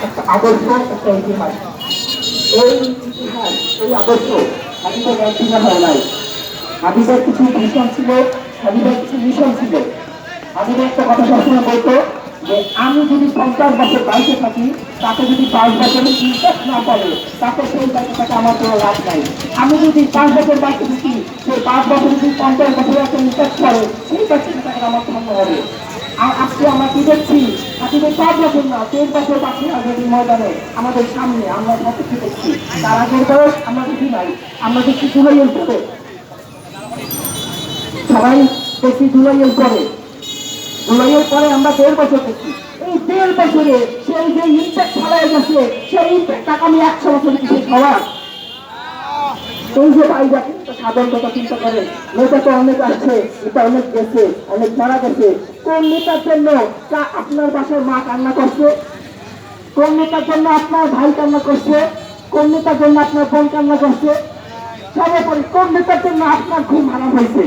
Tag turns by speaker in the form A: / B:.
A: একটা আদর্শ, একটা ইতিহাস। এই ইতিহাস, এই আদর্শ হাবিবের একদিনে হয় নাই। হাবিবের কিছু ভীষণ ছিল, হাবিবের কিছু মিশন ছিল। হাবিবের একটা কথা সবসময় বলতো যে আমি যদি 50 বছর বাইকে থাকি, তাকে যদি 5 বছরের ইন্টারেস্ট না করে, তাকে সেই বাইকে থাকে আমার কোনো লাভ নাই। আমি যদি 5 বছর বাইকে থাকি, সেই 5 বছর যদি 50 বছরের একটা ইন্টারেস্ট করে, সেই বাইকে তাকে আমার সামনে হবে। আর আজকে আমরা কি দেখছি, আজকে 5 বছর না 3 বছর বাকি আগামী ময়দানে আমাদের সামনে আমরা সব কিছু দেখছি। তার আগের বয়স আমরা দেখি নাই। আমরা দেখছি জুলাইয়ের পরে, সবাই দেখছি জুলাইয়ের পরে, জুলাইয়ের পরে আমরা 1.5 বছর দেখছি। এই 1.5 বছরে সেই যে ইম্প্যাক্ট হারাই গেছে, সেই ইম্প্যাক্ট আগামী 100 বছর শেষ হওয়ার। এই যে ভাই যাকে সাধারণ কথা চিন্তা করেন, নেতা তো অনেক আসছে, নেতা অনেক গেছে, অনেক মারা গেছে। কোন নেতার জন্য আপনার বাসার মা কান্না করছে? কোন নেতার জন্য আপনার ভাই কান্না করছে? কোন নেতার জন্য আপনার বোন কান্না করছে? সর্বোপরি কোন নেতার জন্য আপনার ঘুম হারাম হয়েছে?